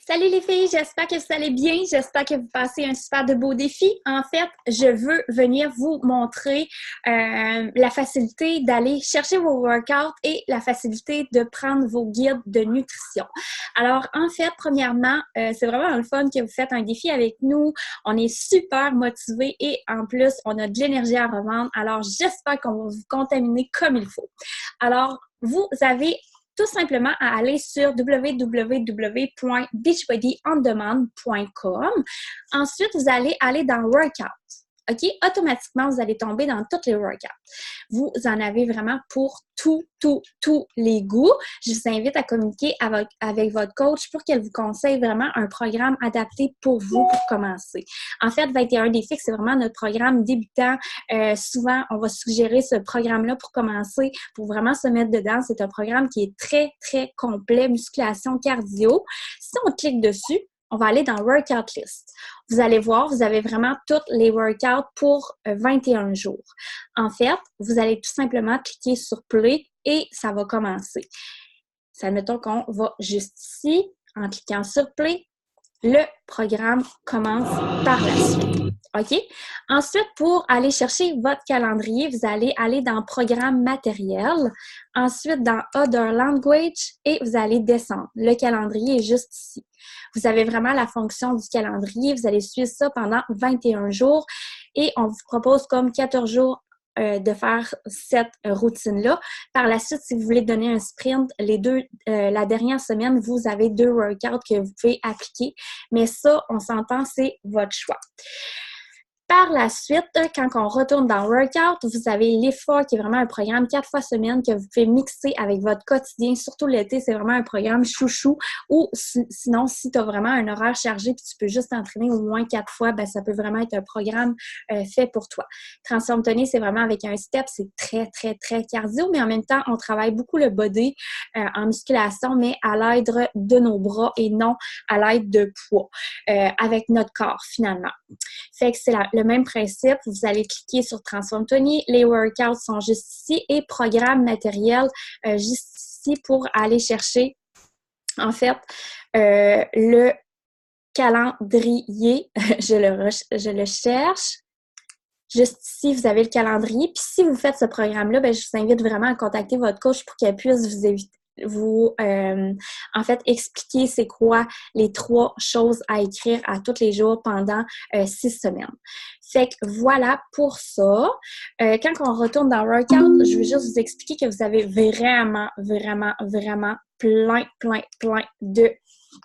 Salut les filles, j'espère que vous allez bien, j'espère que vous passez un super de beau défi. En fait, je veux venir vous montrer la facilité d'aller chercher vos workouts et la facilité de prendre vos guides de nutrition. Alors, en fait, premièrement, c'est vraiment le fun que vous faites un défi avec nous. On est super motivés et en plus, on a de l'énergie à revendre. Alors, j'espère qu'on va vous contaminer comme il faut. Alors, vous avez tout simplement à aller sur www.beachbodyondemand.com. Ensuite, vous allez aller dans Workout. OK? Automatiquement, vous allez tomber dans toutes les workouts. Vous en avez vraiment pour tous les goûts. Je vous invite à communiquer avec votre coach pour qu'elle vous conseille vraiment un programme adapté pour vous pour commencer. En fait, 21 défis, c'est vraiment notre programme débutant. Souvent, on va suggérer ce programme-là pour commencer, pour vraiment se mettre dedans. C'est un programme qui est très, très complet, musculation, cardio. Si on clique dessus, on va aller dans Workout List. Vous allez voir, vous avez vraiment tous les workouts pour 21 jours. En fait, vous allez tout simplement cliquer sur Play et ça va commencer. Admettons qu'on va juste ici, en cliquant sur Play, le programme commence par la suite. OK? Ensuite, pour aller chercher votre calendrier, vous allez aller dans Programme matériel, ensuite dans Other Language et vous allez descendre. Le calendrier est juste ici. Vous avez vraiment la fonction du calendrier. Vous allez suivre ça pendant 21 jours et on vous propose comme 14 jours de faire cette routine-là. Par la suite, si vous voulez donner un sprint, la dernière semaine, vous avez 2 workouts que vous pouvez appliquer. Mais ça, on s'entend, c'est votre choix. Par la suite, quand on retourne dans Workout, vous avez l'effort qui est vraiment un programme 4 fois semaine que vous pouvez mixer avec votre quotidien. Surtout l'été, c'est vraiment un programme chouchou. Ou sinon, si tu as vraiment un horaire chargé et tu peux juste t'entraîner au moins 4 fois, ben, ça peut vraiment être un programme fait pour toi. Transforme Tony, c'est vraiment avec un step, c'est très, très, très cardio, mais en même temps, on travaille beaucoup le body en musculation, mais à l'aide de nos bras et non à l'aide de poids avec notre corps finalement. Fait que c'est le même principe. Vous allez cliquer sur Transform Tony. Les workouts sont juste ici et programme matériel juste ici pour aller chercher, en fait, le calendrier. je le cherche. Juste ici, vous avez le calendrier. Puis si vous faites ce programme-là, ben, je vous invite vraiment à contacter votre coach pour qu'elle puisse en fait, expliquer c'est quoi les 3 choses à écrire à tous les jours pendant 6 semaines. Fait que voilà pour ça. Quand on retourne dans Workout, je veux juste vous expliquer que vous avez vraiment plein de...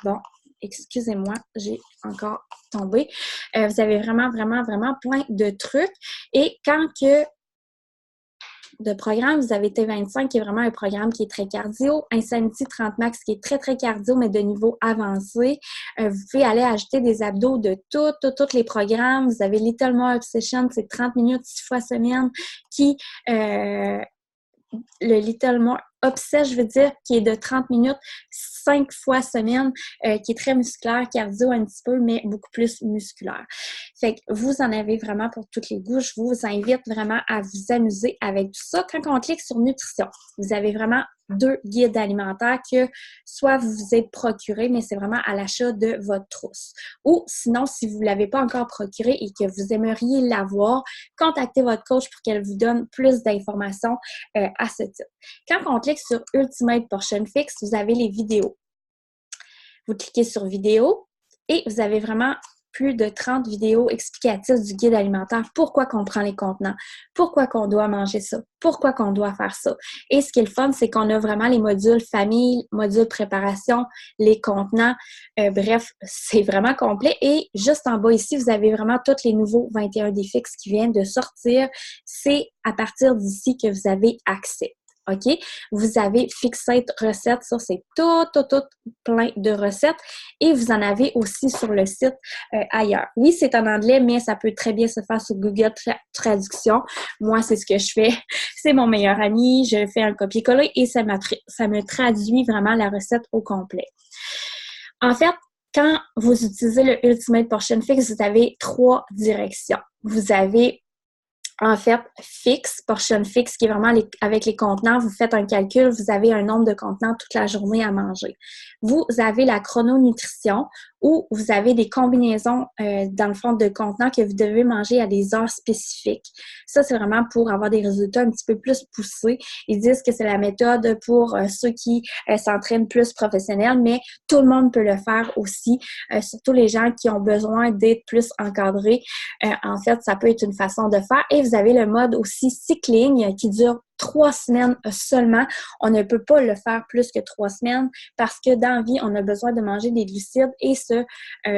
Bon, excusez-moi, j'ai encore tombé. Vous avez vraiment plein de trucs. Et quand que de programme, vous avez T25 qui est vraiment un programme qui est très cardio, Insanity 30 Max qui est très, très cardio, mais de niveau avancé. Vous pouvez aller ajouter des abdos de tous les programmes. Vous avez Little More Obsession, c'est 30 minutes 6 fois semaine qui... le Little More Obsess, je veux dire, qui est de 30 minutes 5 fois semaine, qui est très musculaire, cardio un petit peu, mais beaucoup plus musculaire. Fait que vous en avez vraiment pour tous les goûts. Je vous invite vraiment à vous amuser avec tout ça. Quand on clique sur nutrition, vous avez vraiment 2 guides alimentaires que soit vous vous êtes procuré, mais c'est vraiment à l'achat de votre trousse. Ou sinon, si vous ne l'avez pas encore procuré et que vous aimeriez l'avoir, contactez votre coach pour qu'elle vous donne plus d'informations à ce titre. Quand on clique sur Ultimate Portion Fix, vous avez les vidéos. Vous cliquez sur vidéo et vous avez vraiment plus de 30 vidéos explicatives du guide alimentaire. Pourquoi qu'on prend les contenants? Pourquoi qu'on doit manger ça? Pourquoi qu'on doit faire ça? Et ce qui est le fun, c'est qu'on a vraiment les modules famille, modules préparation, les contenants. Bref, c'est vraiment complet. Et juste en bas ici, vous avez vraiment tous les nouveaux 21 défis qui viennent de sortir. C'est à partir d'ici que vous avez accès. OK? Vous avez fixé recettes, ça c'est tout plein de recettes et vous en avez aussi sur le site ailleurs. Oui, c'est en anglais, mais ça peut très bien se faire sur Google Traduction. Moi, c'est ce que je fais. C'est mon meilleur ami. Je fais un copier-coller et ça me traduit vraiment la recette au complet. En fait, quand vous utilisez le Ultimate Portion Fix, vous avez 3 directions. Vous avez en fait, fixe, portion fixe, qui est vraiment avec les contenants. Vous faites un calcul, vous avez un nombre de contenants toute la journée à manger. Vous avez la chrononutrition, où vous avez des combinaisons, dans le fond, de contenants que vous devez manger à des heures spécifiques. Ça, c'est vraiment pour avoir des résultats un petit peu plus poussés. Ils disent que c'est la méthode pour ceux qui s'entraînent plus professionnels, mais tout le monde peut le faire aussi, surtout les gens qui ont besoin d'être plus encadrés. En fait, ça peut être une façon de faire. Et vous avez le mode aussi cycling qui dure 3 semaines seulement. On ne peut pas le faire plus que 3 semaines parce que dans la vie, on a besoin de manger des glucides et ce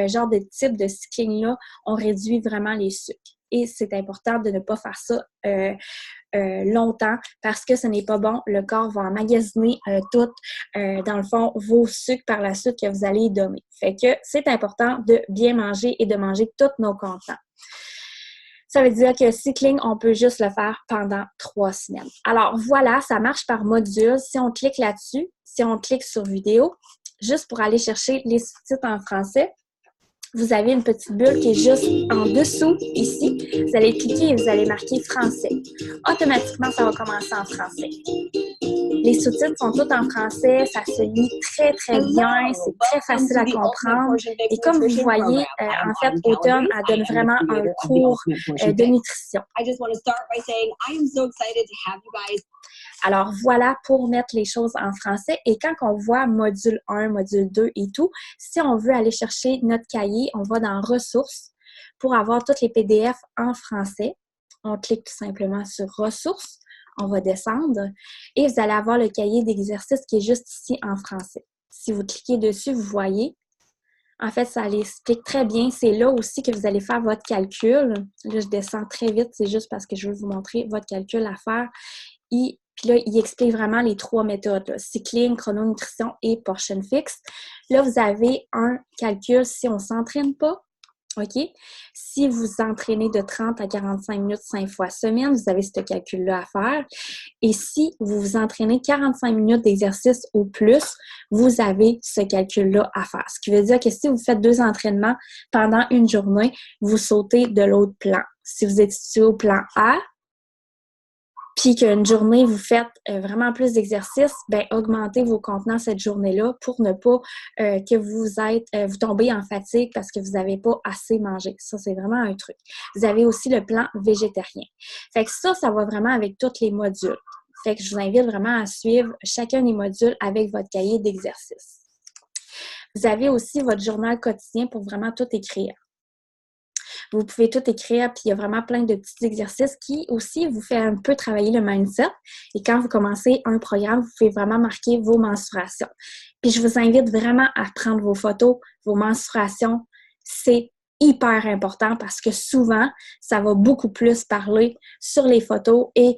genre de type de cycling-là, on réduit vraiment les sucres. Et c'est important de ne pas faire ça longtemps parce que ce n'est pas bon. Le corps va emmagasiner tout, dans le fond, vos sucres par la suite que vous allez y donner. Fait que c'est important de bien manger et de manger tous nos contenants. Ça veut dire que cycling, on peut juste le faire pendant 3 semaines. Alors voilà, ça marche par module. Si on clique là-dessus, si on clique sur vidéo, juste pour aller chercher les sous-titres en français, vous avez une petite bulle qui est juste en dessous, ici. Vous allez cliquer et vous allez marquer français. Automatiquement, ça va commencer en français. Les sous-titres sont tous en français, ça se lit très, très bien, c'est très facile à comprendre. Et comme vous voyez, en fait, Autumn, elle donne vraiment un cours de nutrition. Alors, voilà pour mettre les choses en français. Et quand on voit module 1, module 2 et tout, si on veut aller chercher notre cahier, on va dans ressources pour avoir toutes les PDF en français. On clique tout simplement sur ressources. On va descendre et vous allez avoir le cahier d'exercice qui est juste ici en français. Si vous cliquez dessus, vous voyez, en fait, ça l'explique très bien. C'est là aussi que vous allez faire votre calcul. Là, je descends très vite, c'est juste parce que je veux vous montrer votre calcul à faire. Puis là, il explique vraiment les 3 méthodes, là, cycling, chrononutrition et portion fixe. Là, vous avez un calcul si on ne s'entraîne pas. OK? Si vous entraînez de 30 à 45 minutes 5 fois semaine, vous avez ce calcul-là à faire. Et si vous vous entraînez 45 minutes d'exercice ou plus, vous avez ce calcul-là à faire. Ce qui veut dire que si vous faites 2 entraînements pendant une journée, vous sautez de l'autre plan. Si vous êtes situé au plan A, puis qu'une journée, vous faites vraiment plus d'exercices, bien, augmentez vos contenants cette journée-là pour ne pas que vous tombez en fatigue parce que vous n'avez pas assez mangé. Ça, c'est vraiment un truc. Vous avez aussi le plan végétarien. Fait que ça va vraiment avec tous les modules. Fait que je vous invite vraiment à suivre chacun des modules avec votre cahier d'exercice. Vous avez aussi votre journal quotidien pour vraiment tout écrire. Vous pouvez tout écrire, puis il y a vraiment plein de petits exercices qui aussi vous fait un peu travailler le mindset. Et quand vous commencez un programme, vous pouvez vraiment marquer vos mensurations. Puis je vous invite vraiment à prendre vos photos, vos mensurations. C'est hyper important parce que souvent, ça va beaucoup plus parler sur les photos et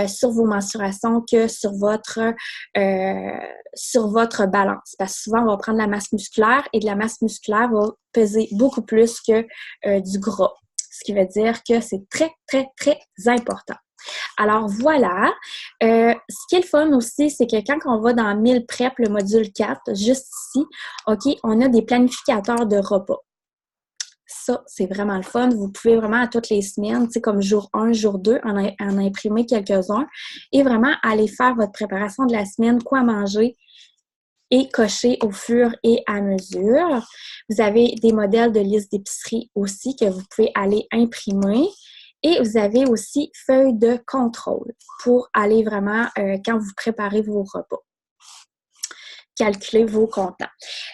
sur vos mensurations que sur votre balance. Parce que souvent, on va prendre la masse musculaire et de la masse musculaire va peser beaucoup plus que du gras. Ce qui veut dire que c'est très, très, très important. Alors voilà, ce qui est le fun aussi, c'est que quand on va dans Meal Prep, le module 4, juste ici, OK, on a des planificateurs de repas. Ça, c'est vraiment le fun. Vous pouvez vraiment à toutes les semaines, tu sais, comme jour 1, jour 2, en imprimer quelques-uns et vraiment aller faire votre préparation de la semaine, quoi manger et cocher au fur et à mesure. Vous avez des modèles de liste d'épicerie aussi que vous pouvez aller imprimer. Et vous avez aussi feuille de contrôle pour aller vraiment, quand vous préparez vos repas, calculer vos contenants.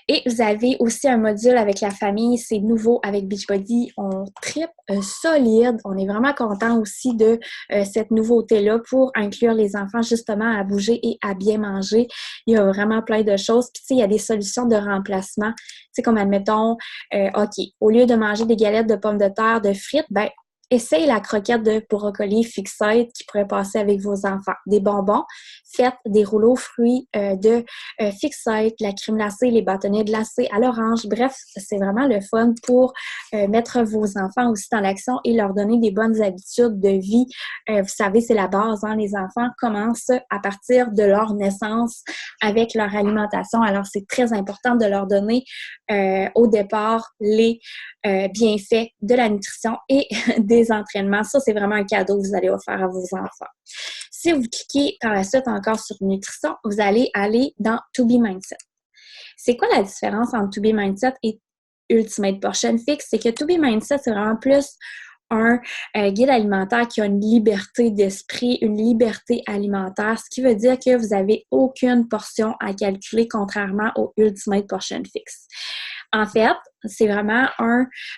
Et vous avez aussi un module avec la famille, c'est nouveau avec Beachbody, on tripe solide, on est vraiment content aussi de cette nouveauté-là pour inclure les enfants justement à bouger et à bien manger. Il y a vraiment plein de choses, puis tu sais, il y a des solutions de remplacement, tu sais, comme admettons, OK, au lieu de manger des galettes de pommes de terre, de frites, ben essayez la croquette de brocoli fixette qui pourrait passer avec vos enfants. Des bonbons, faites des rouleaux fruits de fixette, la crème glacée, les bâtonnets glacés à l'orange. Bref, c'est vraiment le fun pour mettre vos enfants aussi dans l'action et leur donner des bonnes habitudes de vie. Vous savez, c'est la base, hein? Les enfants commencent à partir de leur naissance avec leur alimentation. Alors, c'est très important de leur donner au départ les bienfaits de la nutrition et des entraînements. Ça, c'est vraiment un cadeau que vous allez offrir à vos enfants. Si vous cliquez par la suite encore sur nutrition, vous allez aller dans To Be Mindset. C'est quoi la différence entre To Be Mindset et Ultimate Portion Fix? C'est que To Be Mindset, c'est vraiment plus un guide alimentaire qui a une liberté d'esprit, une liberté alimentaire, ce qui veut dire que vous n'avez aucune portion à calculer contrairement au Ultimate Portion Fix. En fait, c'est vraiment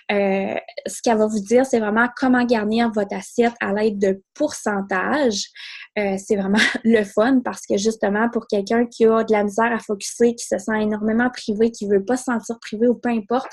ce qu'elle va vous dire, c'est vraiment comment garnir votre assiette à l'aide de pourcentage. C'est vraiment le fun parce que justement, pour quelqu'un qui a de la misère à focusser, qui se sent énormément privé, qui ne veut pas se sentir privé ou peu importe,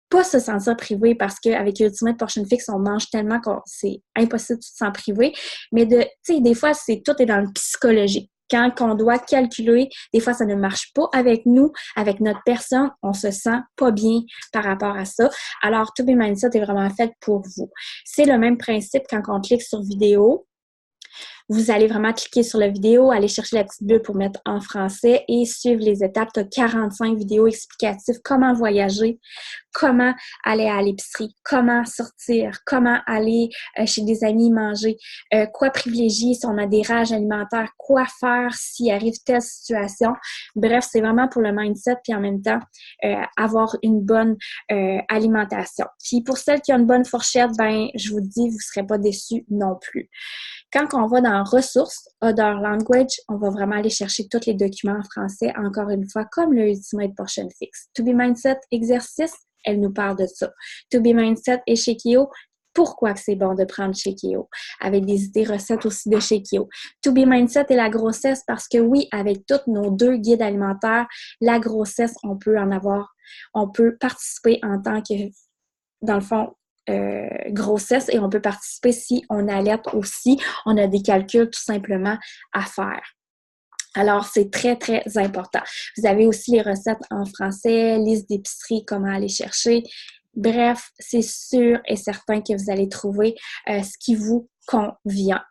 pas se sentir privé parce qu'avec Ultimate Portion Fix, on mange tellement que c'est impossible de se sentir privé. Mais tu sais, des fois, tout est dans le psychologique. Quand on doit calculer, des fois, ça ne marche pas avec nous, avec notre personne, on se sent pas bien par rapport à ça. Alors, To Be Mindset est vraiment fait pour vous. C'est le même principe quand on clique sur vidéo. Vous allez vraiment cliquer sur la vidéo, aller chercher la petite bulle pour mettre en français et suivre les étapes. Tu as 45 vidéos explicatives, comment voyager, comment aller à l'épicerie, comment sortir, comment aller chez des amis manger, quoi privilégier si on a des rages alimentaires, quoi faire s'il arrive telle situation. Bref, c'est vraiment pour le mindset puis en même temps avoir une bonne alimentation. Puis pour celles qui ont une bonne fourchette, ben je vous dis, vous ne serez pas déçus non plus. Quand on va dans ressources, Other Language, on va vraiment aller chercher tous les documents en français, encore une fois, comme le Ultimate Portion Fix. To Be Mindset, exercice, elle nous parle de ça. To Be Mindset et Shakeo, pourquoi c'est bon de prendre Shakeo, avec des idées recettes aussi de Shakeo. To Be Mindset et la grossesse, parce que oui, avec tous nos 2 guides alimentaires, la grossesse, on peut participer en tant que, dans le fond, grossesse et on peut participer si on allaite aussi. On a des calculs tout simplement à faire. Alors, c'est très, très important. Vous avez aussi les recettes en français, liste d'épicerie, comment aller chercher. Bref, c'est sûr et certain que vous allez trouver ce qui vous convient.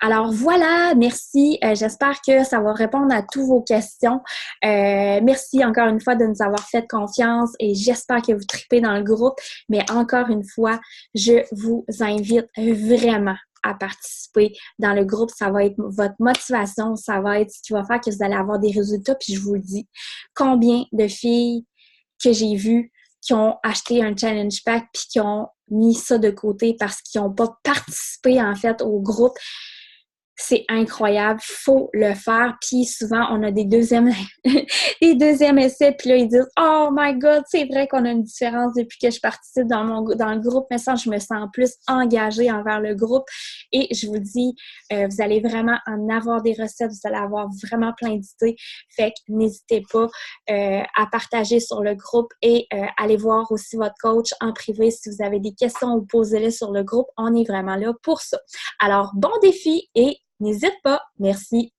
Alors voilà, merci. J'espère que ça va répondre à toutes vos questions. Merci encore une fois de nous avoir fait confiance et j'espère que vous tripez dans le groupe. Mais encore une fois, je vous invite vraiment à participer dans le groupe. Ça va être votre motivation, ça va être ce qui va faire que vous allez avoir des résultats. Puis je vous le dis, combien de filles que j'ai vues qui ont acheté un challenge pack puis qui ont mis ça de côté parce qu'ils n'ont pas participé en fait au groupe. C'est incroyable, il faut le faire. Puis souvent, on a des deuxièmes essais, puis là, ils disent « Oh my God, c'est vrai qu'on a une différence depuis que je participe dans le groupe, mais ça, je me sens plus engagée envers le groupe. » Et je vous dis, vous allez vraiment en avoir des recettes, vous allez avoir vraiment plein d'idées. Fait que n'hésitez pas à partager sur le groupe et allez voir aussi votre coach en privé. Si vous avez des questions, vous posez-les sur le groupe. On est vraiment là pour ça. Alors, bon défi et n'hésite pas. Merci.